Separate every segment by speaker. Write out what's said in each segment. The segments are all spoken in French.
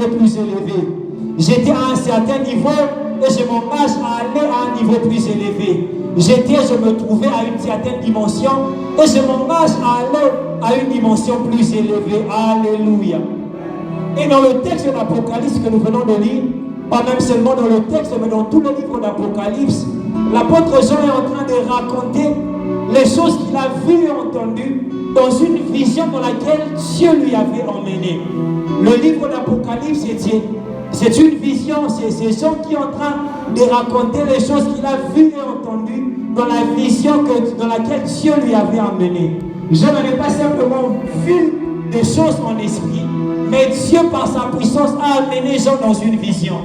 Speaker 1: devenir plus élevé. J'étais à un certain niveau et je m'engage à aller à un niveau plus élevé. Je me trouvais à une certaine dimension et je m'engage à aller à une dimension plus élevée. Alléluia. Et dans le texte de l'Apocalypse que nous venons de lire, pas même seulement dans le texte, mais dans tout le livre d'Apocalypse, l'apôtre Jean est en train de raconter les choses qu'il a vues et entendues dans une vision dans laquelle Dieu lui avait emmené. Le livre d'Apocalypse, c'est une vision, c'est Jean qui est en train de raconter les choses qu'il a vues et entendues dans la vision dans laquelle Dieu lui avait emmené. Jean n'avait pas simplement vu des choses en esprit, mais Dieu par sa puissance a amené Jean dans une vision.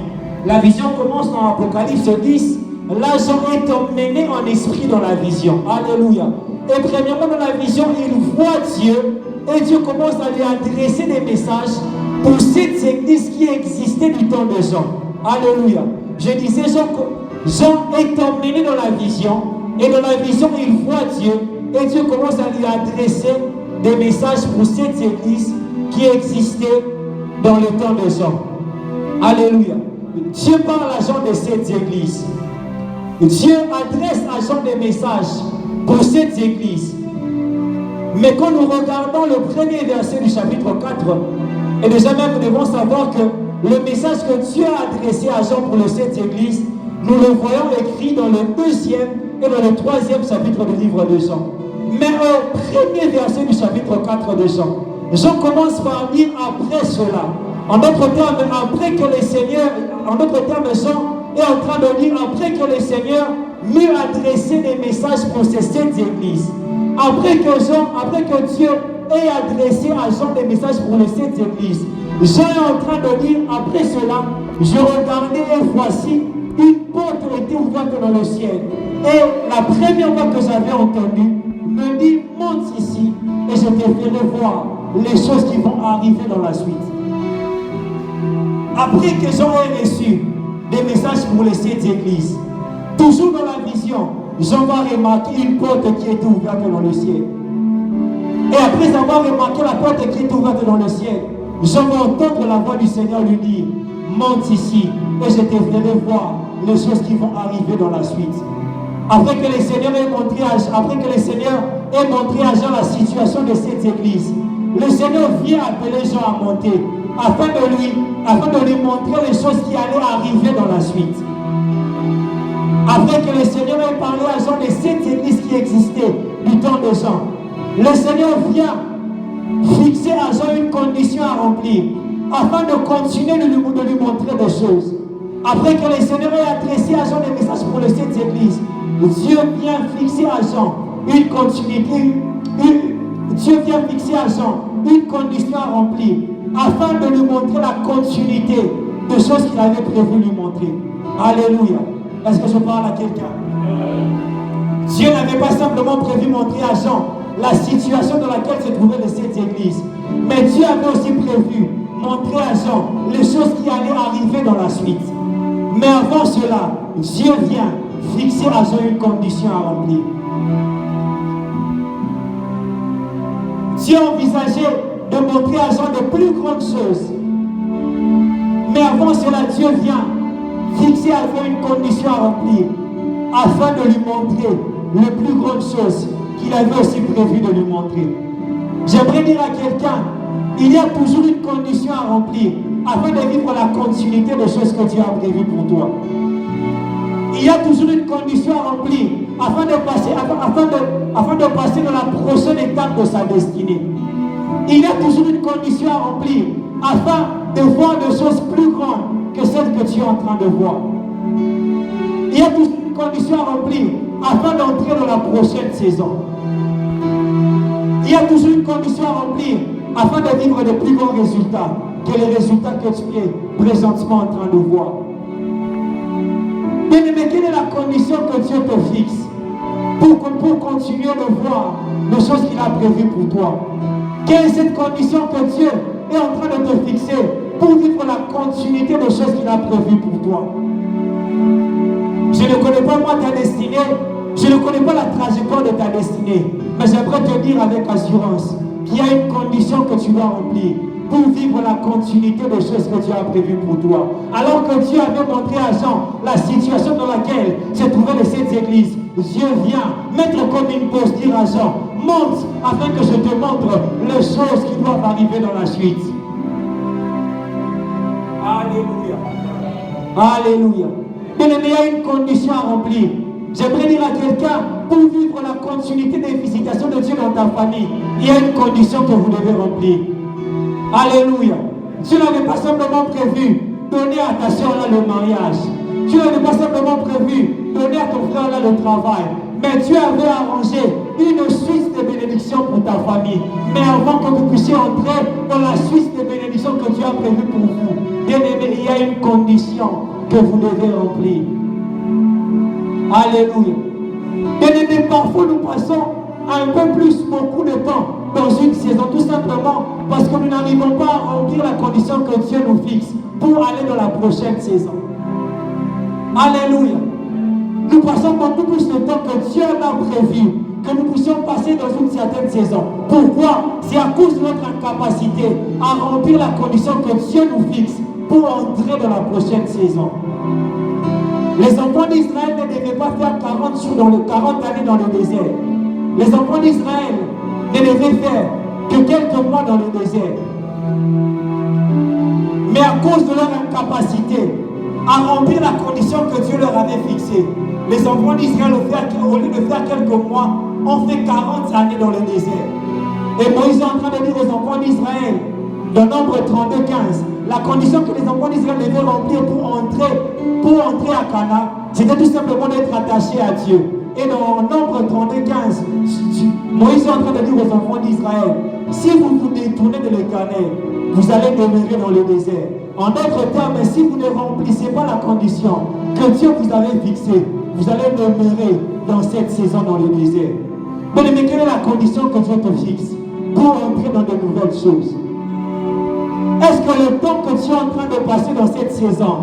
Speaker 1: La vision commence dans Apocalypse 10. Là, Jean est emmené en esprit dans la vision. Alléluia. Et premièrement, dans la vision, il voit Dieu. Et Dieu commence à lui adresser des messages pour cette église qui existait du temps de Jean. Alléluia. Je disais, Jean est emmené dans la vision. Et dans la vision, il voit Dieu. Et Dieu commence à lui adresser des messages pour cette église qui existait dans le temps de Jean. Alléluia. Dieu parle à Jean de cette église. Dieu adresse à Jean des messages pour cette église. Mais quand nous regardons le premier verset du chapitre 4, et déjà même nous devons savoir que le message que Dieu a adressé à Jean pour cette église, nous le voyons écrit dans le deuxième et dans le troisième chapitre du livre de Jean. Mais au premier verset du chapitre 4 de Jean, Jean commence par dire après cela. En d'autres termes, après que le Seigneur, en d'autres termes, Jean est en train de dire après que le Seigneur m'eut adressé des messages pour ces sept églises. Après que Dieu ait adressé à Jean des messages pour les sept églises. Jean est en train de dire après cela, je regardais et voici une porte était ouverte dans le ciel. Et la première fois que j'avais entendu me dit monte ici et je te ferai voir les choses qui vont arriver dans la suite. Après que Jean ait reçu des messages pour les sept églises, toujours dans la vision, Jean va remarquer une porte qui était ouverte dans le ciel. Et après avoir remarqué la porte qui est ouverte dans le ciel, Jean va entendre la voix du Seigneur lui dire monte ici et je te ferai voir les choses qui vont arriver dans la suite. Après que le Seigneur ait montré à Jean la situation de cette église, le Seigneur vient appeler Jean à monter afin de lui montrer les choses qui allaient arriver dans la suite. Après que le Seigneur ait parlé à Jean de cette église qui existait du temps de Jean, le Seigneur vient fixer à Jean une condition à remplir afin de continuer de lui montrer des choses. Après que le Seigneur ait adressé à Jean des messages pour les sept églises, Dieu vient fixer à Jean une continuité, Dieu vient fixer à Jean une condition à remplir afin de lui montrer la continuité de choses qu'il avait prévu lui montrer. Alléluia. Est-ce que je parle à quelqu'un? Dieu n'avait pas simplement prévu montrer à Jean la situation dans laquelle se trouvait les sept églises, mais Dieu avait aussi prévu montrer à Jean les choses qui allaient arriver dans la suite. Mais avant cela, Dieu vient fixer à Jean une condition à remplir. Dieu envisageait de montrer à Jean de plus grandes choses. Mais avant cela, Dieu vient fixer à Jean une condition à remplir afin de lui montrer les plus grandes choses qu'il avait aussi prévu de lui montrer. J'aimerais dire à quelqu'un, il y a toujours une condition à remplir afin de vivre la continuité des choses que Dieu a prévues pour toi. Il y a toujours une condition à remplir afin de passer dans la prochaine étape de sa destinée. Il y a toujours une condition à remplir afin de voir des choses plus grandes que celles que tu es en train de voir. Il y a toujours une condition à remplir afin d'entrer dans la prochaine saison. Il y a toujours une condition à remplir afin de vivre de plus grands résultats que les résultats que tu es présentement en train de voir. Bien-aimé, quelle est la condition que Dieu te fixe pour continuer de voir les choses qu'il a prévues pour toi? Quelle est cette condition que Dieu est en train de te fixer pour vivre la continuité des choses qu'il a prévues pour toi? Je ne connais pas moi ta destinée, je ne connais pas la trajectoire de ta destinée, mais j'aimerais te dire avec assurance il y a une condition que tu dois remplir pour vivre la continuité des choses que Dieu a prévues pour toi. Alors que Dieu avait montré à Jean la situation dans laquelle se trouvaient les 7 églises, Dieu vient mettre comme une pause, dire à Jean, monte afin que je te montre les choses qui doivent arriver dans la suite. Alléluia. Alléluia. Bien-aimé, il y a une condition à remplir. J'aimerais dire à quelqu'un, pour vivre la continuité des visitations de Dieu dans ta famille, il y a une condition que vous devez remplir. Alléluia. Dieu n'avait pas simplement prévu donner à ta soeur là le mariage. Dieu n'avait pas simplement prévu donner à ton frère là le travail. Mais Dieu avait arrangé une suite de bénédictions pour ta famille. Mais avant que vous puissiez entrer dans la suite de bénédictions que Dieu a prévues pour vous, bien aimé, il y a une condition que vous devez remplir. Alléluia. Bien aimé, parfois nous passons un peu plus, beaucoup de temps dans une saison, tout simplement parce que nous n'arrivons pas à remplir la condition que Dieu nous fixe pour aller dans la prochaine saison. Alléluia. Nous passons beaucoup plus de temps que Dieu l'a prévu, que nous puissions passer dans une certaine saison. Pourquoi? C'est à cause de notre incapacité à remplir la condition que Dieu nous fixe pour entrer dans la prochaine saison. Les enfants d'Israël ne devaient pas faire 40 années dans le désert. Les enfants d'Israël ne devaient faire que quelques mois dans le désert. Mais à cause de leur incapacité à remplir la condition que Dieu leur avait fixée, les enfants d'Israël, au lieu de faire quelques mois, ont fait 40 années dans le désert. Et Moïse est en train de dire aux enfants d'Israël, dans Nombre 32, 15, la condition que les enfants d'Israël devaient remplir pour entrer à Canaan, c'était tout simplement d'être attachés à Dieu. Et dans Nombre 32, 15, Moïse est en train de dire aux enfants d'Israël, si vous vous détournez de l'Éternel, vous allez demeurer dans le désert. En d'autres termes, si vous ne remplissez pas la condition que Dieu vous avait fixée, vous allez demeurer dans cette saison dans le désert. Mais quelle est la condition que Dieu te fixe pour entrer dans de nouvelles choses? Est-ce que le temps que tu es en train de passer dans cette saison,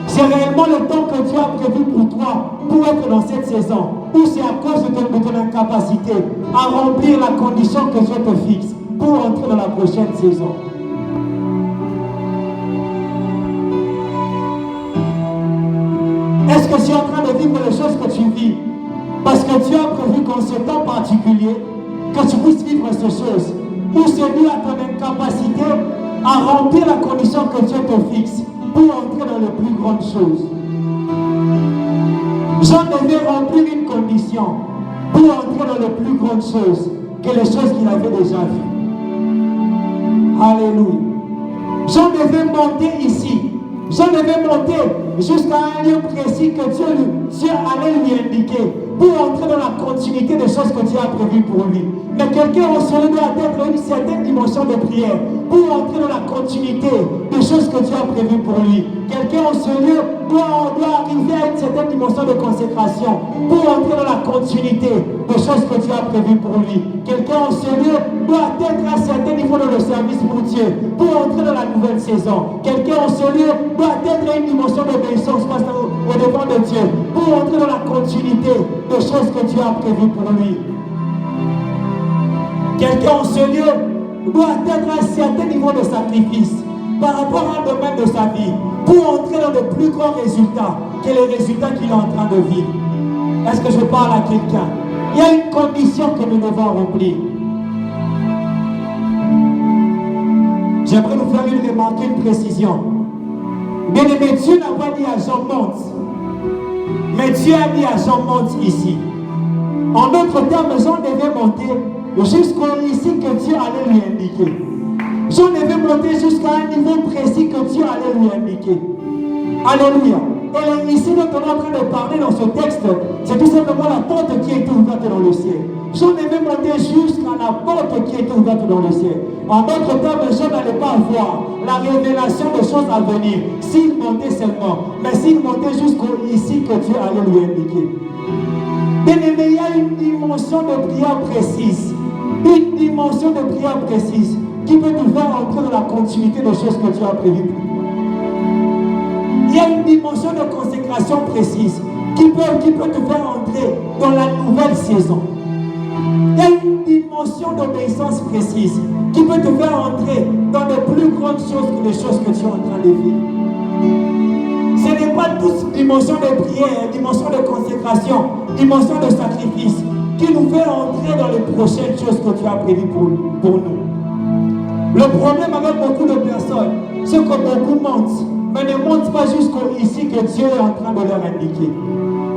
Speaker 1: c'est réellement le temps que Dieu a prévu pour toi pour être dans cette saison? Ou c'est à cause de ton incapacité à remplir la condition que Dieu te fixe pour entrer dans la prochaine saison? Est-ce que tu es en train de vivre les choses que tu vis parce que Dieu a prévu qu'en ce temps particulier, que tu puisses vivre ces choses? Ou c'est dû à ton incapacité à remplir la condition que Dieu te fixe pour entrer dans les plus grandes choses? Jean devait remplir une condition pour entrer dans les plus grandes choses que les choses qu'il avait déjà vues. Alléluia. Jean devait monter ici. Jean devait monter jusqu'à un lieu précis que Dieu allait lui indiquer pour entrer dans la continuité des choses que Dieu a prévues pour lui. Mais quelqu'un en ce lieu doit atteindre une certaine dimension de prière pour entrer dans la continuité des choses que Dieu a prévues pour lui. Quelqu'un en ce lieu doit arriver à une certaine dimension de consécration pour entrer dans la continuité des choses que Dieu a prévues pour lui. Quelqu'un en ce lieu doit atteindre un certain niveau dans le service pour Dieu pour entrer dans la nouvelle saison. Quelqu'un en ce lieu doit atteindre une dimension d'obéissance face au devant de Dieu pour entrer dans la continuité des choses que Dieu a prévues pour lui. Quelqu'un en ce lieu doit atteindre un certain niveau de sacrifice par rapport à un domaine de sa vie pour entrer dans de plus grands résultats que les résultats qu'il est en train de vivre. Est-ce que je parle à quelqu'un? Il y a une condition que nous devons remplir. J'aimerais vous faire une remarque, une précision. Bien aimé, Dieu n'a pas dit à Jean monte, mais Dieu a dit à Jean monte ici. En d'autres termes, Jean devait monter jusqu'au ici que Dieu allait lui indiquer. Jean devait monter jusqu'à un niveau précis que Dieu allait lui indiquer. Alléluia. Et ici, dont on est en train de parler dans ce texte, c'est tout simplement la porte qui est ouverte dans le ciel. Jean devait monter jusqu'à la porte qui est ouverte dans le ciel. En d'autres termes, Jean n'allait pas voir la révélation de choses à venir s'il montait seulement, mais s'il montait jusqu'au ici que Dieu allait lui indiquer. Bien aimé, il y a une dimension de prière précise. Une dimension de prière précise qui peut nous faire entrer dans la continuité des choses que Dieu a prévues. Il y a une dimension de consécration précise qui peut te faire entrer dans la nouvelle saison. Il y a une dimension dimension d'obéissance précise qui peut te faire entrer dans de plus grandes choses que les choses que tu es en train de vivre. Ce n'est pas toute dimension de prière, dimension de consécration, dimension de sacrifice qui nous fait entrer dans les prochaines choses que tu as prévues pour nous. Le problème avec beaucoup de personnes, c'est que beaucoup mentent, mais ne mentent pas jusqu'ici que Dieu est en train de leur indiquer.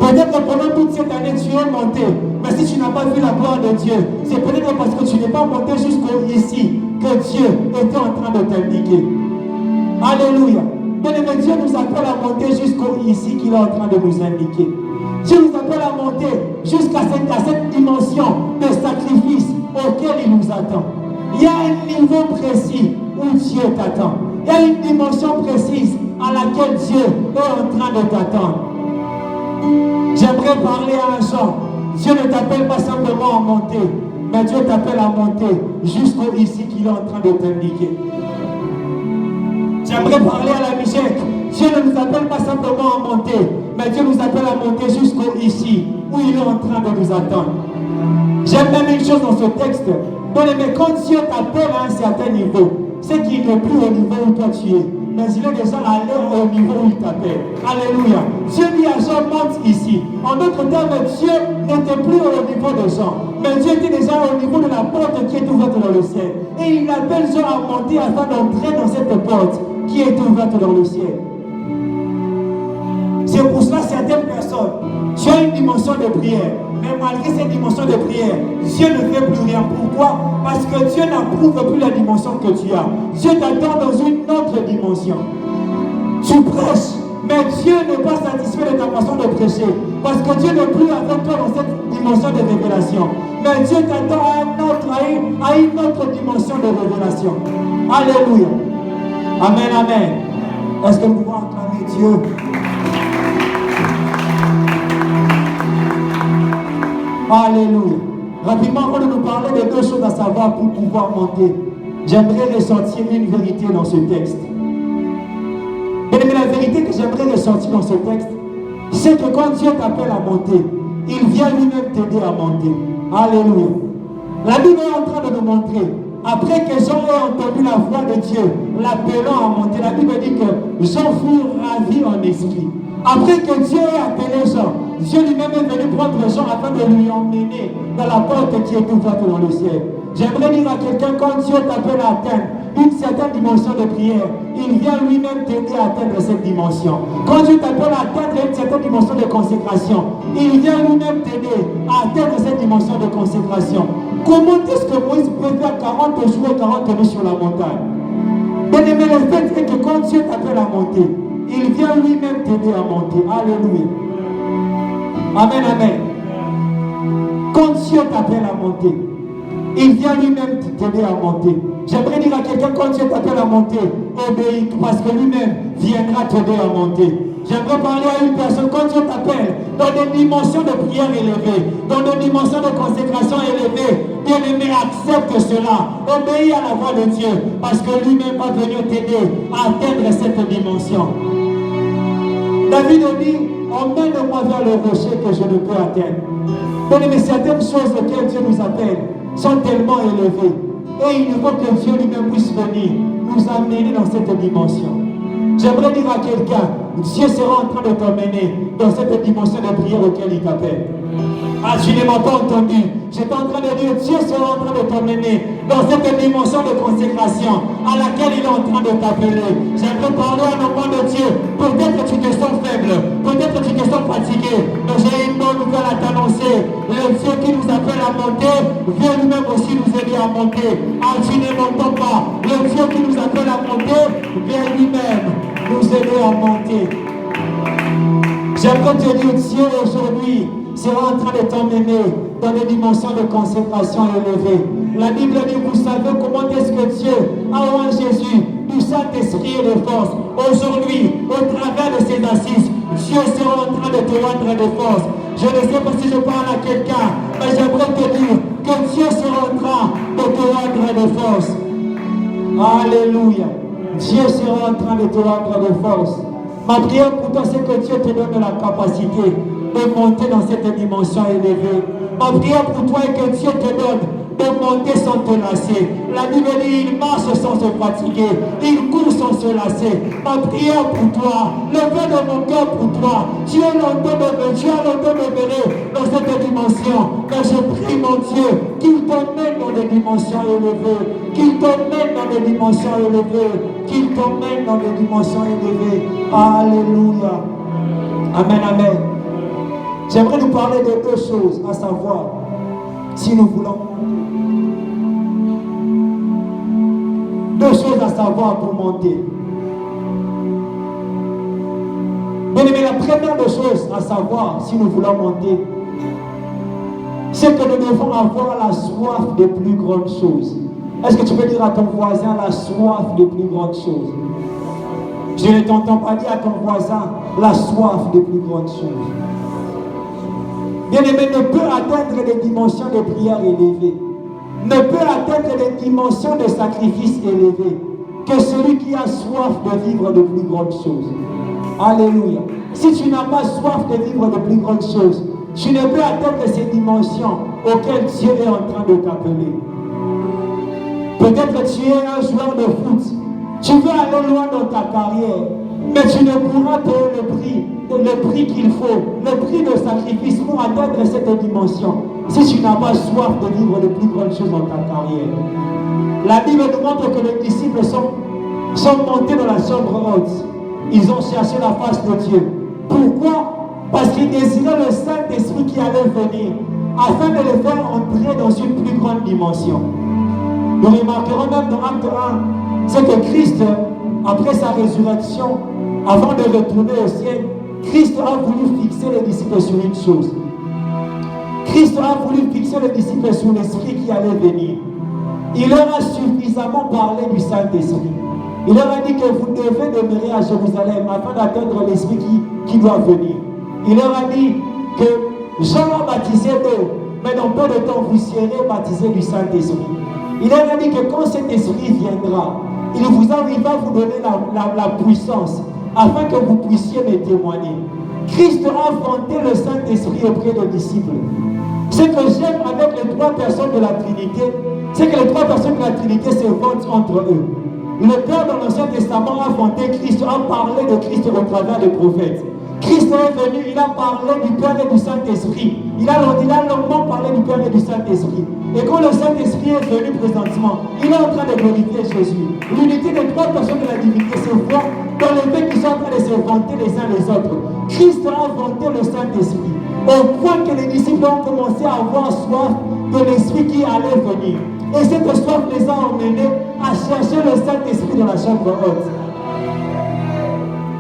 Speaker 1: Peut-être que pendant toute cette année, tu es monté, mais si tu n'as pas vu la gloire de Dieu, c'est peut-être parce que tu n'es pas monté jusqu'ici que Dieu était en train de t'indiquer. Alléluia. Bien-aimé, Dieu nous appelle à monter jusqu'ici qu'il est en train de nous indiquer. Dieu nous appelle à monter jusqu'à cette dimension de sacrifice auquel il nous attend. Il y a un niveau précis où Dieu t'attend. Il y a une dimension précise à laquelle Dieu est en train de t'attendre. J'aimerais parler à un genre. Dieu ne t'appelle pas simplement à monter, mais Dieu t'appelle à monter jusqu'ici qu'il est en train de t'indiquer. J'aimerais parler à la Michèque. Dieu ne nous appelle pas simplement à monter, mais Dieu nous appelle à monter jusqu'ici où il est en train de nous attendre. J'aime même une chose dans ce texte. Mais quand Dieu t'appelle à un certain niveau, c'est qu'il n'est plus au niveau où toi tu es, mais il est déjà allé au niveau où il t'appelle. Alléluia. Dieu dit à Jean, monte ici. En d'autres termes, Dieu n'était plus au niveau de Jean, mais Dieu était déjà au niveau de la porte qui est ouverte dans le ciel. Et il appelle Jean à monter afin d'entrer dans cette porte qui est ouverte dans le ciel. C'est pour cela certaines personnes, tu as une dimension de prière, mais malgré cette dimension de prière, Dieu ne fait plus rien. Pourquoi? Parce que Dieu n'approuve plus la dimension que tu as. Dieu t'attend dans une autre dimension. Tu prêches, mais Dieu n'est pas satisfait de ta façon de prêcher. Parce que Dieu n'est plus avec toi dans cette dimension de révélation. Mais Dieu t'attend à une autre dimension de révélation. Alléluia. Amen, amen. Est-ce que nous pouvons acclamer Dieu? Alléluia. Rapidement, avant de nous parler de deux choses à savoir pour pouvoir monter, j'aimerais ressortir une vérité dans ce texte. Mais la vérité que j'aimerais ressortir dans ce texte, c'est que quand Dieu t'appelle à monter, il vient lui-même t'aider à monter. Alléluia. La Bible est en train de nous montrer, après que Jean ait entendu la voix de Dieu, l'appelant à monter, la Bible dit que Jean fut ravi en esprit. Après que Dieu ait appelé Jean, Dieu lui-même est venu prendre Jean afin de lui emmener dans la porte qui est ouverte dans le ciel. J'aimerais dire à quelqu'un, quand Dieu t'appelle à atteindre une certaine dimension de prière, il vient lui-même t'aider à atteindre cette dimension. Quand Dieu t'appelle à atteindre une certaine dimension de consécration, il vient lui-même t'aider à atteindre cette dimension de consécration. Comment est-ce que Moïse pouvait faire 40 jours et 40 nuits sur la montagne? Mais le fait est que quand Dieu t'appelle à monter, il vient lui-même t'aider à monter. Alléluia. Amen, amen. Quand Dieu t'appelle à monter, il vient lui-même t'aider à monter. J'aimerais dire à quelqu'un, quand Dieu t'appelle à monter, obéis, parce que lui-même viendra t'aider à monter. J'aimerais parler à une personne, quand Dieu t'appelle dans des dimensions de prière élevées, dans des dimensions de consécration élevées, bien-aimé, accepte cela. Obéis à la voix de Dieu, parce que lui-même va venir t'aider à atteindre cette dimension. David dit, emmène-moi vers le rocher que je ne peux atteindre. Mais certaines choses auxquelles Dieu nous appelle sont tellement élevées. Et il faut que Dieu lui-même puisse venir nous amener dans cette dimension. J'aimerais dire à quelqu'un, Dieu sera en train de t'emmener dans cette dimension de prière auquel il t'appelle. Ah, tu ne m'as pas entendu. J'étais en train de dire, Dieu sera en train de t'emmener dans cette dimension de consécration à laquelle il est en train de t'appeler. J'aimerais parler à l'enfant de Dieu. Peut-être que tu te sens faible, peut-être que tu te sens fatigué, mais j'ai une bonne nouvelle à t'annoncer. Le Dieu qui nous appelle à monter vient lui-même aussi nous aider à monter. Ah, tu ne m'entends pas. Le Dieu qui nous appelle à monter vient lui-même nous aider à monter. J'aimerais te dire, Dieu aujourd'hui sera en train de t'emmener dans des dimensions de consécration élevées. La Bible dit, vous savez comment est-ce que Dieu a oint Jésus du Saint-Esprit et de force. Aujourd'hui, au travers de ses assises, Dieu sera en train de te oindre de force. Je ne sais pas si je parle à quelqu'un, mais j'aimerais te dire que Dieu sera en train de te oindre de force. Alléluia. Dieu sera en train de te oindre de force. Ma prière pour toi, c'est que Dieu te donne la capacité de monter dans cette dimension élevée. Ma prière pour toi est que Dieu te donne de monter sans te lasser. La Bible dit, il marche sans se fatiguer, il court sans se lasser. Ma prière pour toi, le vœu de mon cœur pour toi, tu as longtemps de venir dans cette dimension. Mais je prie mon Dieu, qu'il t'emmène dans des dimensions élevées, qu'il t'emmène dans des dimensions élevées, qu'il t'emmène dans des dimensions élevées. Alléluia. Amen, amen. J'aimerais nous parler de deux choses, à savoir, si nous voulons. Deux choses à savoir pour monter. Bien aimé, la première des choses à savoir, si nous voulons monter, c'est que nous devons avoir la soif des plus grandes choses. Est-ce que tu peux dire à ton voisin la soif des plus grandes choses? Je ne t'entends pas dire à ton voisin la soif des plus grandes choses. Bien-aimé, ne peut atteindre les dimensions de prière élevées, ne peut atteindre les dimensions de sacrifice élevées que celui qui a soif de vivre de plus grandes choses. Alléluia. Si tu n'as pas soif de vivre de plus grandes choses, tu ne peux atteindre ces dimensions auxquelles Dieu est en train de t'appeler. Peut-être que tu es un joueur de foot, tu veux aller loin dans ta carrière, mais tu ne pourras payer le prix qu'il faut, le prix de sacrifice pour atteindre cette dimension, si tu n'as pas soif de vivre de plus grandes choses dans ta carrière. La Bible nous montre que les disciples sont montés dans la chambre haute. Ils ont cherché la face de Dieu. Pourquoi? Parce qu'ils désiraient le Saint-Esprit qui allait venir, afin de les faire entrer dans une plus grande dimension. Nous remarquerons même dans Acte 1, c'est que Christ, après sa résurrection, avant de retourner au ciel, Christ a voulu fixer les disciples sur une chose. Christ a voulu fixer les disciples sur l'Esprit qui allait venir. Il leur a suffisamment parlé du Saint-Esprit. Il leur a dit que vous devez demeurer à Jérusalem afin d'atteindre l'Esprit qui doit venir. Il leur a dit que Jean a baptisé d'eau, mais dans peu de temps vous serez baptisés du Saint-Esprit. Il leur a dit que quand cet Esprit viendra, il va vous donner la puissance afin que vous puissiez me témoigner. Christ a vanté le Saint-Esprit auprès des disciples. Ce que j'aime avec les trois personnes de la Trinité, c'est que les trois personnes de la Trinité se vantent entre eux. Le Père dans l'Ancien Testament a vanté Christ, a parlé de Christ au travers des prophètes. Christ est venu, il a parlé du Père et du Saint-Esprit. Il a longuement parlé du Père et du Saint-Esprit. Et quand le Saint-Esprit est venu présentement, il est en train de glorifier Jésus. L'unité des trois personnes de la divinité se voit dans le fait qu'ils sont en train de se vanter les uns les autres. Christ a vanté le Saint-Esprit, au point que les disciples ont commencé à avoir soif de l'Esprit qui allait venir. Et cette soif les a emmenés à chercher le Saint-Esprit dans la chambre haute.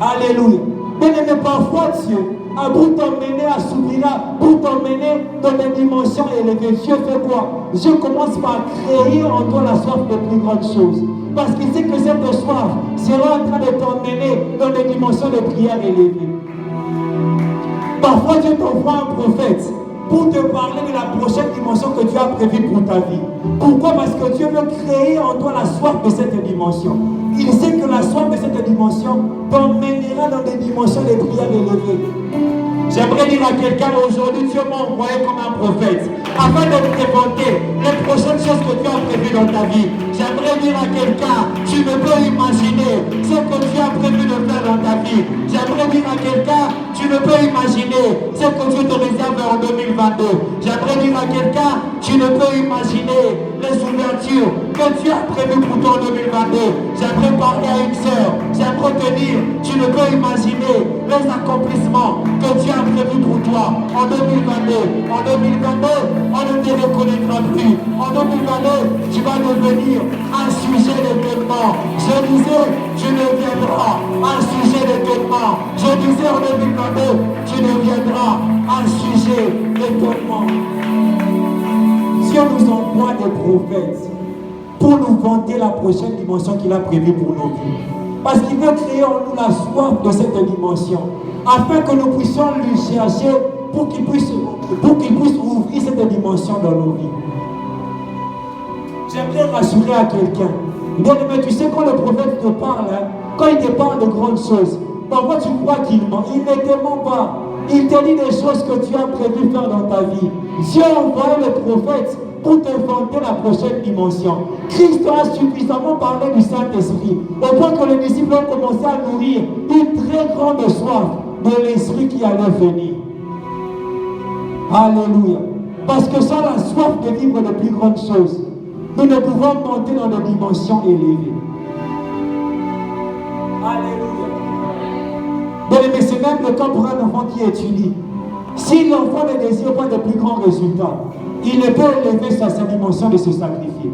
Speaker 1: Alléluia. Bien-aimé, parfois Dieu a pour t'emmener à Soubira, pour t'emmener dans des dimensions élevées. Dieu fait quoi? Dieu commence par créer en toi la soif de plus grandes choses. Parce qu'il sait que cette soif sera en train de t'emmener dans des dimensions de prière élevées. Parfois Dieu t'envoie un prophète pour te parler de la prochaine dimension que Dieu a prévue pour ta vie. Pourquoi? Parce que Dieu veut créer en toi la soif de cette dimension. Il sait que la soif de cette dimension t'emmènera dans des dimensions de prière élevées. J'aimerais dire à quelqu'un aujourd'hui, Dieu m'a envoyé comme un prophète, afin de te vanter les prochaines choses que Dieu a prévues dans ta vie. J'aimerais dire à quelqu'un, tu ne peux imaginer ce que Dieu a prévu de faire dans ta vie. J'aimerais dire à quelqu'un, tu ne peux imaginer ce que Dieu te réserve en 2022. J'aimerais dire à quelqu'un, tu ne peux imaginer les ouvertures que Dieu a prévues pour toi en 2022. J'aimerais parler à une sœur, j'aimerais te dire, tu ne peux imaginer les accomplissements que Dieu a prévus pour toi en 2022. En 2022, on ne te reconnaîtra plus. En 2022, tu vas devenir un sujet d'étonnement. Je disais, tu deviendras un sujet d'étonnement. Je disais en 2022, tu deviendras un sujet d'étonnement. Dieu nous envoie des prophètes pour nous vanter la prochaine dimension qu'il a prévue pour nos vies. Parce qu'il veut créer en nous la soif de cette dimension, afin que nous puissions lui chercher pour qu'il puisse ouvrir cette dimension dans nos vies. J'aimerais rassurer à quelqu'un. Mais tu sais, quand le prophète te parle, quand il te parle de grandes choses, parfois tu crois qu'il ment. Il ne te ment pas. Il te dit des choses que tu as prévu faire dans ta vie. Dieu a envoyé le prophète pour te vanter la prochaine dimension. Christ a suffisamment parlé du Saint-Esprit, au point que les disciples ont commencé à nourrir une très grande soif de l'Esprit qui allait venir. Alléluia. Parce que sans la soif de vivre de plus grandes choses, nous ne pouvons monter dans des dimensions élevées. Alléluia. Mais c'est même le cas pour un enfant qui étudie. Si l'enfant ne désire pas de plus grands résultats, il ne peut élever sa dimension de se sacrifier.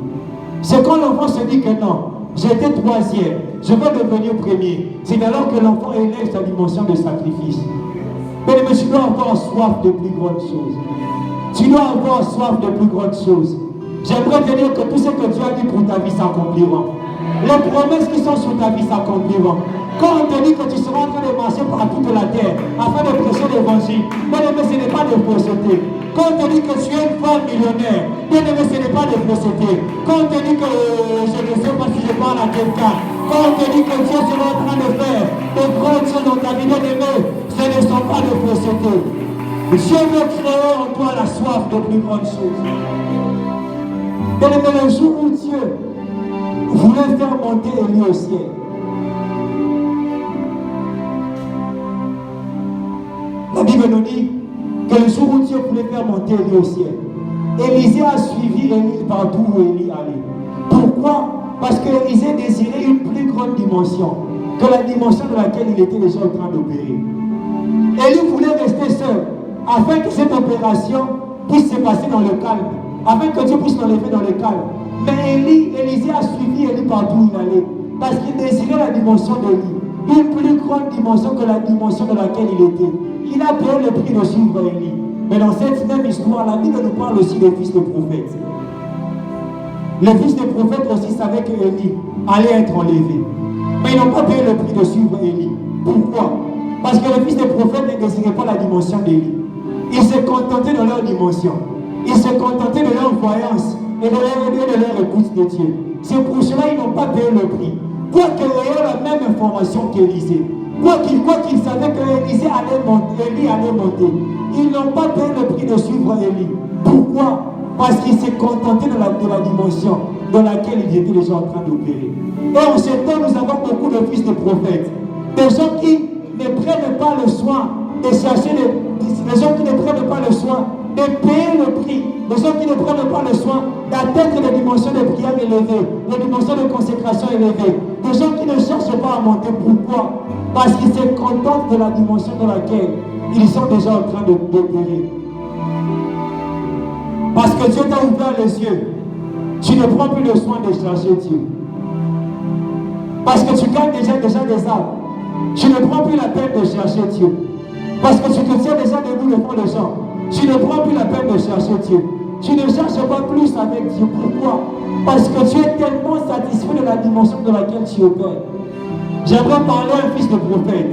Speaker 1: C'est quand l'enfant se dit que non, j'étais troisième, je veux devenir premier. C'est alors que l'enfant élève sa dimension de sacrifice. Mais tu dois avoir soif de plus grandes choses. Tu dois avoir soif de plus grandes choses. J'aimerais te dire que tout ce que Dieu a dit pour ta vie s'accomplira. Les promesses qui sont sur ta vie s'accompliront. Quand on te dit que tu seras en train de marcher par toute la terre afin de prêcher l'évangile, bien aimé, ce n'est pas de fausseté. Quand on te dit que tu es une femme millionnaire, bien aimé, ce n'est pas de fausseté. Quand on te dit que je ne sais pas si je parle à quelqu'un, quand on te dit que Dieu sera en train de faire de grandes choses dans ta vie, bien aimé, ce ne sont pas de fausseté. Dieu veut créer en toi la soif de plus grandes choses. Bien aimé, le jour où Dieu voulait faire monter Élie au ciel, la Bible nous dit que le jour où Dieu voulait faire monter Élie au ciel, Élisée a suivi Élie partout où Élie allait. Pourquoi? Parce que Élisée désirait une plus grande dimension que la dimension de laquelle il était déjà en train d'opérer. Élie voulait rester seul afin que cette opération puisse se passer dans le calme, afin que Dieu puisse l'enlever dans le calme. Mais Élisée a suivi Élie partout où il allait parce qu'il désirait la dimension d'Élie, une plus grande dimension que la dimension de laquelle il était. Il a payé le prix de suivre Élie. Mais dans cette même histoire, la Bible nous parle aussi des fils de prophètes. Les fils de prophètes aussi savaient que Élie allait être enlevé. Mais ils n'ont pas payé le prix de suivre Élie. Pourquoi? Parce que les fils de prophètes ne désiraient pas la dimension d'Élie. Ils se contentaient de leur dimension. Ils se contentaient de leur voyance et de leur écoute de Dieu. C'est pour cela qu'ils n'ont pas payé le prix. Quoique ayant la même information qu'Élisée, quoi qu'ils savaient que Élisée allait monter, Élie allait monter, ils n'ont pas payé le prix de suivre Élie. Pourquoi? Parce qu'ils se contentaient de la dimension dans laquelle ils étaient déjà en train d'opérer. Et en ce temps, nous avons beaucoup de fils de prophètes, des gens qui ne prennent pas le soin de chercher, des gens qui ne prennent pas le soin de payer le prix, des gens qui ne prennent pas le soin d'atteindre les dimensions de prière élevées, les dimensions de consécration élevées, des gens qui ne cherchent pas à monter. Pourquoi? Parce qu'ils se contentent de la dimension dans laquelle ils sont déjà en train d'opérer. Parce que Dieu t'a ouvert les yeux, tu ne prends plus le soin de chercher Dieu. Parce que tu gagnes déjà des âmes, tu ne prends plus la peine de chercher Dieu. Parce que tu te tiens déjà debout devant les gens, tu ne prends plus la peine de chercher Dieu. Tu ne cherches pas plus avec Dieu. Pourquoi? Parce que tu es tellement satisfait de la dimension de laquelle tu opères. J'aimerais parler à un fils de prophète.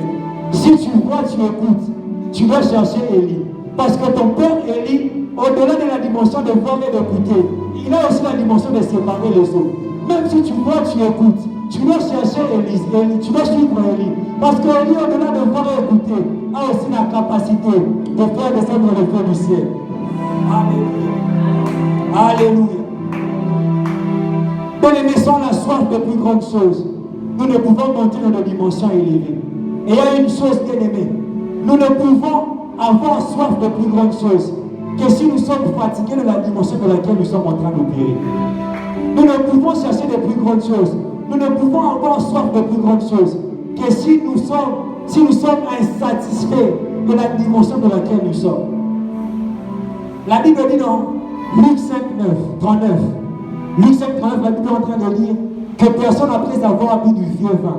Speaker 1: Si tu vois, tu écoutes, tu dois chercher Élie. Parce que ton père Élie, au-delà de la dimension de voir et d'écouter, il a aussi la dimension de séparer les autres. Même si tu vois, tu écoutes, tu dois chercher Élie, tu dois suivre Élie. Parce que Élie, au-delà de voir et écouter, a aussi la capacité de faire descendre le feu du ciel. Alléluia. Alléluia. Bien-aimés, sans la soif de plus grandes choses, nous ne pouvons monter dans des dimensions élevées. Et il y a une chose, bien-aimés, nous ne pouvons avoir soif de plus grandes choses que si nous sommes fatigués de la dimension de laquelle nous sommes en train d'opérer. Nous ne pouvons chercher de plus grandes choses. Nous ne pouvons avoir soif de plus grandes choses que si nous sommes insatisfaits de la dimension de laquelle nous sommes. La Bible dit dans Luc 5, 39. Luc 5, 39, la Bible est en train de dire que personne après avoir bu du vieux vin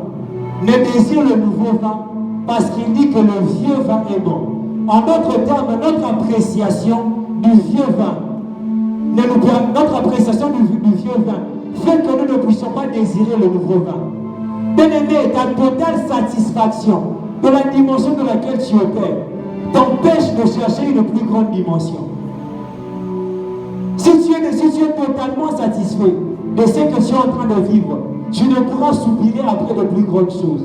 Speaker 1: ne désire le nouveau vin parce qu'il dit que le vieux vin est bon. En d'autres termes, notre appréciation du vieux vin, notre appréciation du vieux vin fait que nous ne puissions pas désirer le nouveau vin. Bien-aimé, ta totale satisfaction de la dimension de laquelle tu opères t'empêche de chercher une plus grande dimension. Si tu es totalement satisfait de ce que tu es en train de vivre, tu ne pourras soupirer après de plus grandes choses.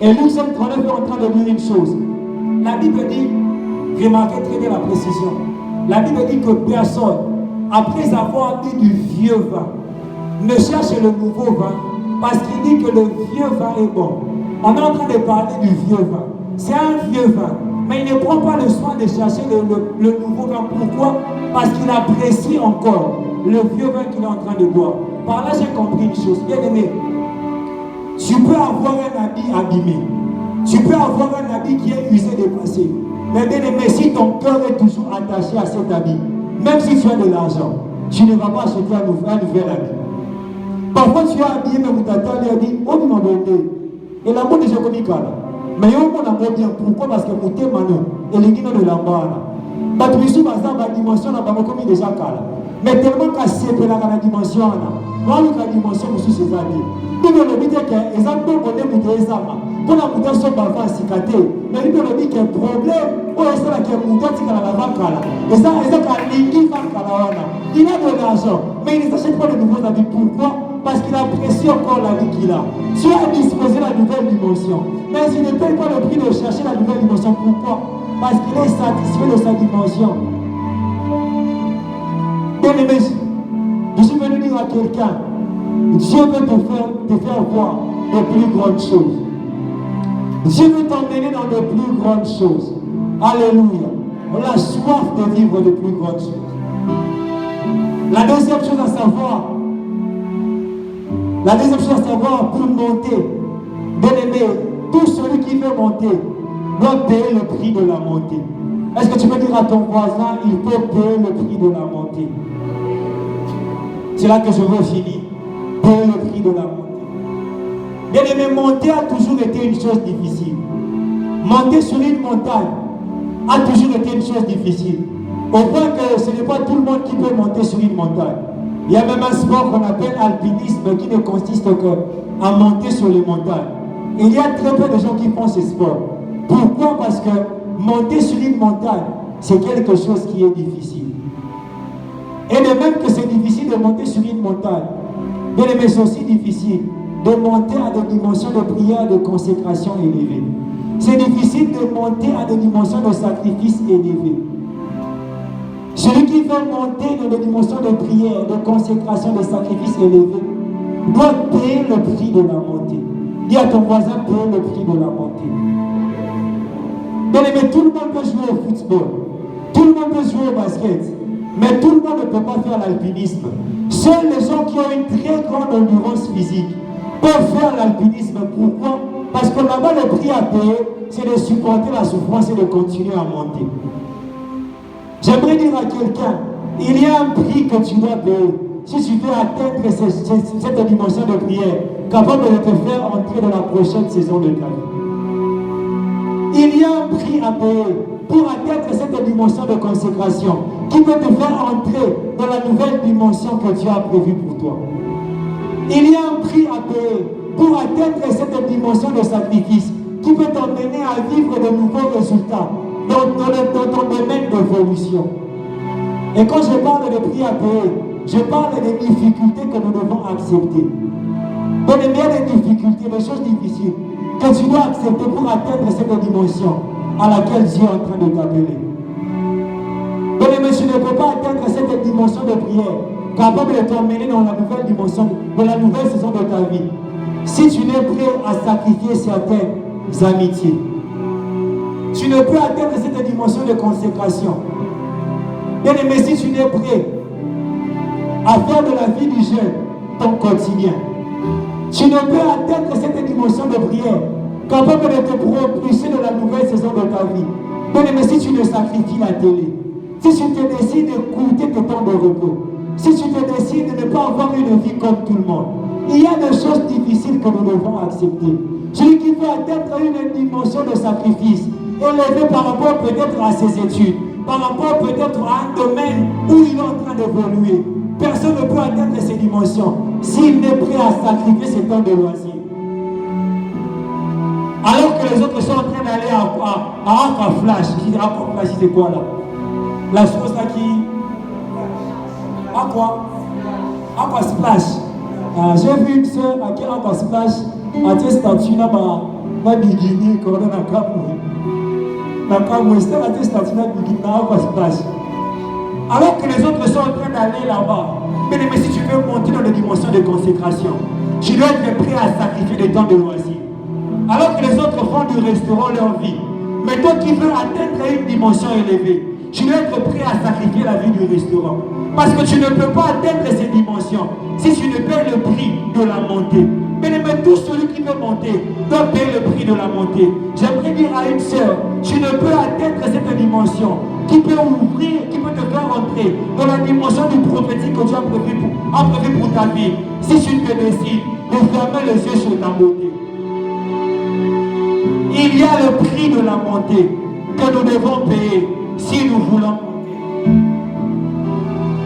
Speaker 1: Et Luc 5, 39 est en train de dire une chose. La Bible dit, remarquez très bien la précision, la Bible dit que personne après avoir bu du vieux vin, ne cherche le nouveau vin, parce qu'il dit que le vieux vin est bon. On est en train de parler du vieux vin. C'est un vieux vin, mais il ne prend pas le soin de chercher le nouveau vin. Pourquoi? Parce qu'il apprécie encore le vieux vin qu'il est en train de boire. Par là, j'ai compris une chose. Bien aimé, tu peux avoir un habit abîmé. Tu peux avoir un habit qui est usé, dépassé. Mais bien aimé, si ton cœur est toujours attaché à cet habit, même si tu as de l'argent, tu ne vas pas acheter un nouvel habit. Parfois, tu as habillé, mais ta tante lui a dit, oh, il m'a donné. Et l'amour déjà connu là. Mais il y a un amour bien. Pourquoi? Parce que mon thème, et les guinées de l'amour. Parce que je la dimension, là, comme il déjà là. Mais tellement qu'à c'est la dimension, là. La dimension, je suis ces années. Il me dit que les hommes ont des examens. Pour la mouton, sont parfois cicatés. Mais il me dit qu'il y a un problème. Oh, c'est là qu'il y a un mouton qui est à la banque là. Et ça, il a de l'argent, mais il ne s'achète pas de nouveaux habits. Pourquoi? Parce qu'il apprécie encore la vie qu'il a. Tu as disposé la nouvelle dimension. Mais il ne paye pas le prix de chercher la nouvelle dimension. Pourquoi? Parce qu'il est satisfait de sa dimension. Bien aimé, je suis venu dire à quelqu'un, Dieu veut te faire voir de plus grandes choses. Dieu veut t'emmener dans de plus grandes choses. Alléluia. On a soif de vivre de plus grandes choses. La deuxième chose à savoir, pour monter, bien aimé, tout celui qui veut monter doit payer le prix de la montée. Est-ce que tu peux dire à ton voisin, il faut payer le prix de la montée? C'est là que je veux finir. Payer le prix de la montée. Bien aimé, monter a toujours été une chose difficile. Monter sur une montagne a toujours été une chose difficile. Au point que ce n'est pas tout le monde qui peut monter sur une montagne. Il y a même un sport qu'on appelle alpinisme qui ne consiste qu'à monter sur les montagnes. Et il y a très peu de gens qui font ce sport. Pourquoi? Parce que monter sur une montagne, c'est quelque chose qui est difficile. Et de même que c'est difficile de monter sur une montagne, mais c'est aussi difficile de monter à des dimensions de prière, de consécration élevées. C'est difficile de monter à des dimensions de sacrifice élevées. Celui qui veut monter dans des dimensions de prière, de consécration, de sacrifice élevés, doit payer le prix de la montée. Dis à ton voisin, payer le prix de la montée. Mais tout le monde peut jouer au football, tout le monde peut jouer au basket, mais tout le monde ne peut pas faire l'alpinisme. Seuls les gens qui ont une très grande endurance physique peuvent faire l'alpinisme. Pourquoi? Parce que là-bas, le prix à payer, c'est de supporter la souffrance et de continuer à monter. J'aimerais dire à quelqu'un, il y a un prix que tu dois payer si tu veux atteindre cette dimension de prière, capable de te faire entrer dans la prochaine saison de ta vie. Il y a un prix à payer pour atteindre cette dimension de consécration qui peut te faire entrer dans la nouvelle dimension que Dieu a prévue pour toi. Il y a un prix à payer pour atteindre cette dimension de sacrifice qui peut t'emmener à vivre de nouveaux résultats dans ton domaine d'évolution. Et quand je parle de prix à payer, je parle des difficultés que nous devons accepter. Donc il y a des difficultés, des choses difficiles que tu dois accepter pour atteindre cette dimension à laquelle Dieu est en train de t'appeler. Donc tu ne peux pas atteindre cette dimension de prière capable de t'emmener dans la nouvelle dimension, dans la nouvelle saison de ta vie, si tu n'es prêt à sacrifier certaines amitiés. Tu ne peux atteindre cette dimension de consécration. Bien aimé, si tu n'es prêt à faire de la vie du jeune ton quotidien, tu ne peux atteindre cette dimension de prière capable de te propulser dans la nouvelle saison de ta vie. Bien aimé, si tu ne sacrifies la télé, si tu te décides d'écouter tes temps de repos, si tu te décides de ne pas avoir une vie comme tout le monde, il y a des choses difficiles que nous devons accepter. Celui qui veut atteindre une dimension de sacrifice, élevé par rapport peut-être à ses études, par rapport peut-être à un domaine où il est en train d'évoluer, personne ne peut atteindre ces dimensions s'il n'est prêt à sacrifier ses temps de loisirs. Alors que les autres sont en train d'aller à Aquaflash. Aquaflash, c'est quoi là? La chose là qui... Aquasplash. J'ai vu une soeur à qui Aquasplash a été statue là, ma bikini, quand on a Nakamwe. Nakamwe, c'était à été statue là, bikini, Aquasplash. Alors que les autres sont en train d'aller là-bas. Mais si tu veux monter dans des dimensions de consécration, tu dois être prêt à sacrifier des temps de loisirs. Alors que les autres font du restaurant leur vie. Mais toi qui veux atteindre une dimension élevée, tu dois être prêt à sacrifier la vie du restaurant. Parce que tu ne peux pas atteindre ces dimensions si tu ne payes le prix de la montée. Mais tout celui qui veut monter doit payer le prix de la montée. J'aimerais dire à une sœur, tu ne peux atteindre cette dimension qui peut ouvrir, qui peut te faire entrer dans la dimension du prophétique que Dieu a prévu pour ta vie. Si tu te décides de fermer les yeux sur ta beauté. Il y a le prix de la montée que nous devons payer si nous voulons monter.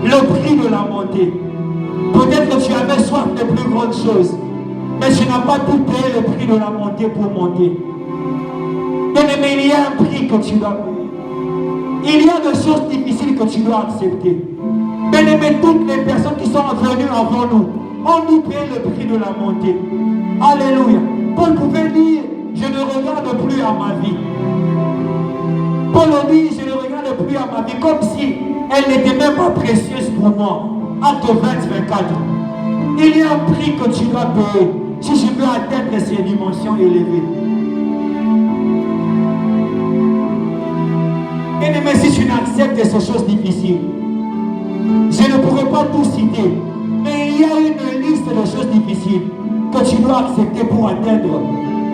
Speaker 1: Le prix de la montée. Peut-être que tu avais soif de plus grandes choses, mais tu n'as pas tout payé le prix de la montée pour monter. Bien-aimé, il y a un prix que tu dois payer. Il y a des choses difficiles que tu dois accepter. Bien-aimé, toutes les personnes qui sont venues avant nous ont dû payer le prix de la montée. Alléluia. Paul pouvait dire, je ne regarde plus à ma vie. Paul dit, je ne regarde plus à ma vie comme si elle n'était même pas précieuse pour moi. Acte 20-24. Il y a un prix que tu dois payer si tu veux atteindre ces dimensions élevées. Bien-aimé, si tu n'acceptes ces choses difficiles, je ne pourrais pas tout citer, mais il y a une liste de choses difficiles que tu dois accepter pour atteindre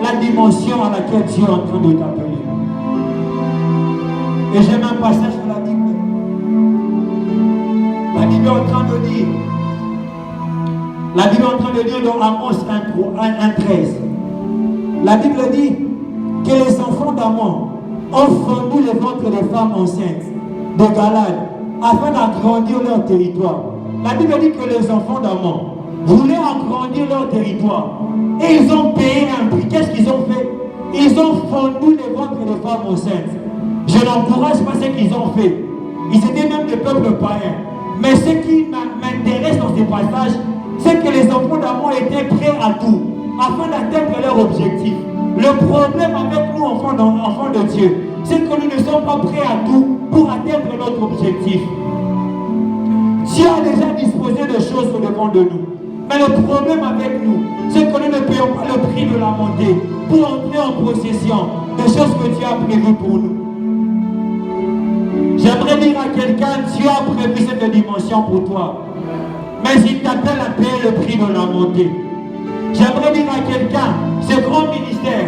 Speaker 1: la dimension à laquelle Dieu est en train de t'appeler. Et j'aime un passage dans la Bible. La Bible est en train de dire, dans Amos 1:13, la Bible dit que les enfants d'Amon ont fendu les ventres des femmes enceintes de Galade afin d'agrandir leur territoire. La Bible dit que les enfants d'Amon voulaient agrandir leur territoire et ils ont payé un prix. Qu'est-ce qu'ils ont fait? Ils ont fendu les ventres des femmes enceintes. Je n'encourage pas ce qu'ils ont fait. Ils étaient même des peuples païens. Mais ce qui m'intéresse dans ces passages, c'est que les enfants d'Amon étaient prêts à tout afin d'atteindre leur objectif. Le problème avec nous, enfants de Dieu, c'est que nous ne sommes pas prêts à tout pour atteindre notre objectif. Dieu a déjà disposé de choses au-devant de nous. Mais le problème avec nous, c'est que nous ne payons pas le prix de la montée pour entrer en possession des choses que Dieu a prévues pour nous. J'aimerais dire à quelqu'un, Dieu a prévu cette dimension pour toi. Mais il t'appelle à payer le prix de la montée. J'aimerais dire à quelqu'un, ce grand ministère,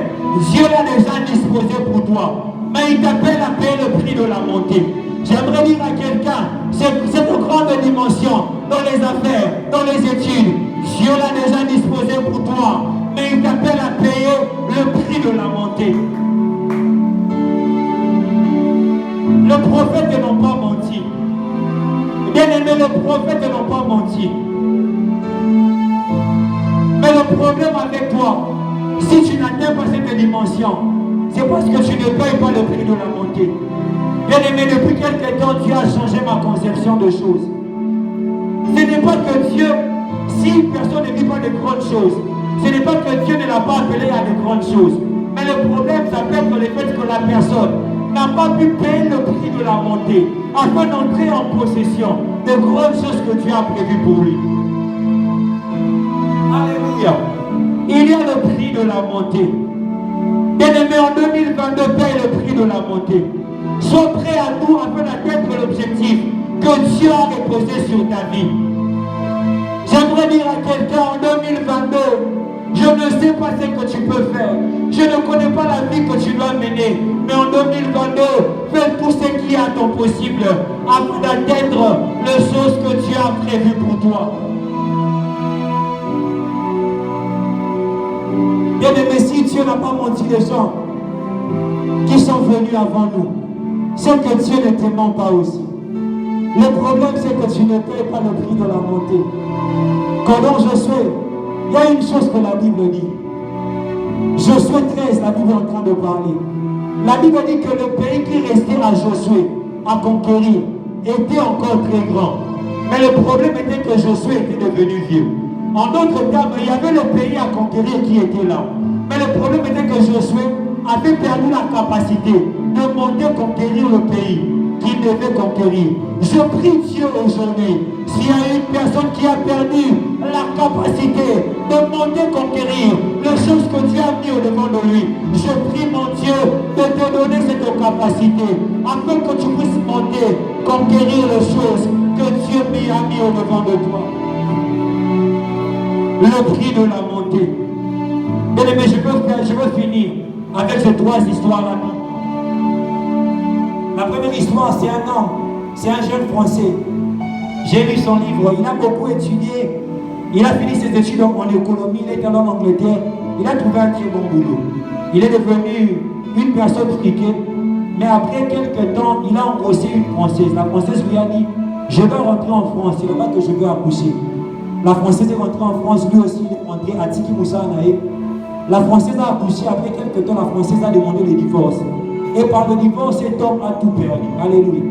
Speaker 1: Dieu l'a déjà disposé pour toi. Mais il t'appelle à payer le prix de la montée. J'aimerais dire à quelqu'un, cette grande dimension dans les affaires, dans les études, Dieu l'a déjà disposé pour toi. Mais il t'appelle à payer le prix de la montée. Le prophète n'ont pas menti. Bien-aimé, le prophète n'ont pas menti. Mais le problème avec toi, si tu n'atteins pas cette dimension, c'est parce que tu ne payes pas le prix de la montée. Bien-aimé, depuis quelque temps, Dieu a changé ma conception de choses. Ce n'est pas que Dieu, si personne ne vit pas de grandes choses, ce n'est pas que Dieu ne l'a pas appelé à de grandes choses. Mais le problème, ça peut être le fait que la personne n'a pas pu payer le prix de la montée afin d'entrer en possession de grandes choses que Dieu a prévues pour lui. Alléluia. Il y a le prix de la montée. Bien-aimé, en 2022, paye le prix de la montée. Sois prêt à tout afin d'atteindre l'objectif que Dieu a déposé sur ta vie. J'aimerais dire à quelqu'un en 2022, je ne sais pas ce que tu peux faire. Je ne connais pas la vie que tu dois mener. Mais en 2022, fais tout ce qui est à ton possible afin d'atteindre les choses que Dieu a prévues pour toi. Bien-aimé, si Dieu n'a pas menti les gens qui sont venus avant nous, c'est que Dieu ne t'aime pas aussi. Le problème, c'est que tu ne payes pas le prix de la montée. Quand Josué, il y a une chose que la Bible dit. Josué 13, la Bible est en train de parler. La Bible dit que le pays qui restait à Josué à conquérir était encore très grand. Mais le problème était que Josué était devenu vieux. En d'autres termes, il y avait le pays à conquérir qui était là. Mais le problème était que Josué avait perdu la capacité de monter conquérir le pays. qu'il devait conquérir. Je prie Dieu aujourd'hui, s'il y a une personne qui a perdu la capacité de monter conquérir les choses que Dieu a mis au devant de lui, je prie mon Dieu de te donner cette capacité afin que tu puisses monter, conquérir les choses que Dieu a mis au devant de toi. Le prix de la montée. Bien aimé, je veux finir avec ces 3 histoires là. La première histoire, c'est un homme, c'est un jeune Français. J'ai lu son livre, il a beaucoup étudié. Il a fini ses études en économie, il est allé en Angleterre. Il a trouvé un très bon boulot. Il est devenu une personne friquée. Mais après quelques temps, il a engrossé une Française. La Française lui a dit, je vais rentrer en France, c'est là-bas que je veux accoucher. La Française est rentrée en France, lui aussi il est rentré à Tiki Moussa Anaï. La Française a accouché, après quelques temps, la Française a demandé le divorce. Et par le divorce, cet homme a tout perdu. Alléluia.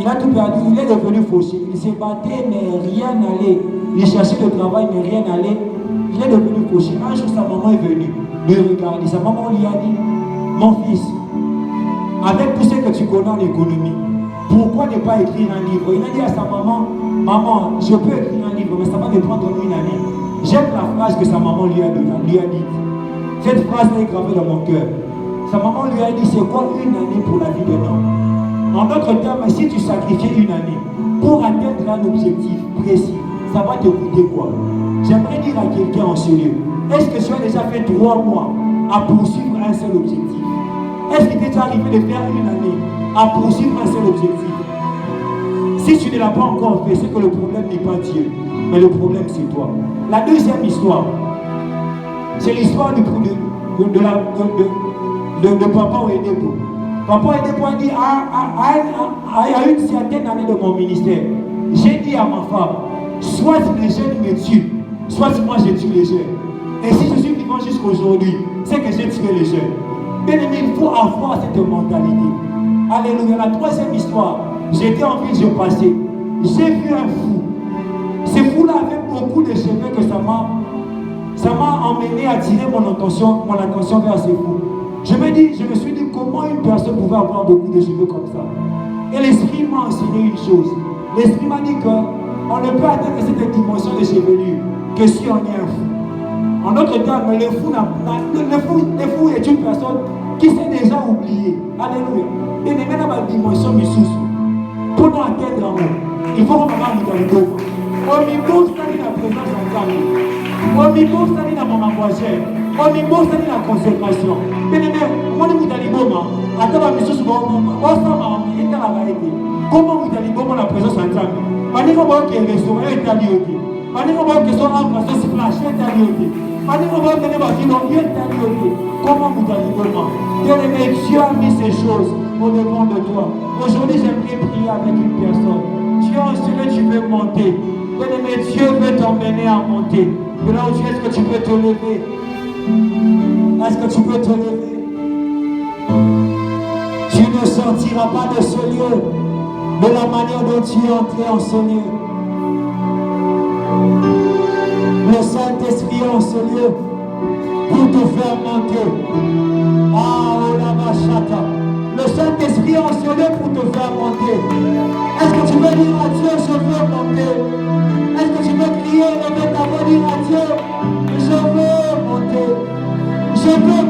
Speaker 1: Il a tout perdu, il est devenu fauché. Il s'est battu, mais rien n'allait. Il cherchait le travail, mais rien n'allait. Il est devenu fauché. Un jour, sa maman est venue lui regarder. Sa maman lui a dit, mon fils, avec tout ce que tu connais en économie, pourquoi ne pas écrire un livre? Il a dit à sa maman, maman, je peux écrire un livre, mais ça va me prendre une année. J'aime la phrase que sa maman lui a dit. Cette phrase est gravée dans mon cœur. Sa maman lui a dit, c'est quoi une année pour la vie d'un homme? En d'autres termes, si tu sacrifies une année pour atteindre un objectif précis, ça va te coûter quoi? J'aimerais dire à quelqu'un en ce lieu, est-ce que tu as déjà fait 3 mois à poursuivre un seul objectif? Est-ce qu'il t'est déjà arrivé de faire une année à poursuivre un seul objectif? Si tu ne l'as pas encore fait, c'est que le problème n'est pas Dieu, mais le problème c'est toi. La deuxième histoire, c'est l'histoire de Papa Oedebo. Papa Oedebo a dit à une certaine année de mon ministère, j'ai dit à ma femme, soit les jeunes me tuent, soit moi je tue les jeunes. Et si je suis vivant jusqu'aujourd'hui, c'est que j'ai tué les jeunes. Bien aimé, il faut avoir cette mentalité. Alléluia. La troisième histoire, j'étais en ville, je passais. J'ai vu un fou. Ce fou-là avait beaucoup de cheveux que ça m'a emmené à tirer mon attention vers ce fou. Je me suis dit comment une personne pouvait avoir beaucoup de cheveux comme ça. Et l'esprit m'a enseigné une chose. L'esprit m'a dit qu'on ne peut atteindre cette dimension de chevelure que si on est un fou. En d'autres termes, le fou est une personne qui s'est déjà oubliée. Alléluia. Et n'est même pas la dimension misusu. Pour nous atteindre en haut, il faut qu'on parle de l'ego. Au niveau, c'est la présence en temps. Au niveau, c'est la mon envoyé. Au niveau, c'est la consécration. Bien aimé, comment vous allez bon? Attends, la mission souvent, comment vous allez bon la présence en temps? Manière comment qui est restaurant est allé. Manière comment qui sont embrassés splash est allé. Manière comment qui est allé. Comment vous allez bon? Bien aimé, Dieu a mis ces choses au devant de toi. Aujourd'hui, j'aimerais prier avec une personne. Dieu en ce tu veux monter. Bien aimé, Dieu veut t'emmener à monter. De là où tu es, est-ce que tu peux te lever? Est-ce que tu peux te lever? Tu ne sortiras pas de ce lieu de la manière dont tu es entré en ce lieu. Le Saint-Esprit est en ce lieu pour te faire monter. Ah, oh la machata. Le Saint-Esprit est en ce lieu pour te faire monter. Est-ce que tu veux dire à Dieu, je veux monter? Est-ce que tu veux crier, lever ta voix, dire à Dieu, je veux monter? Je veux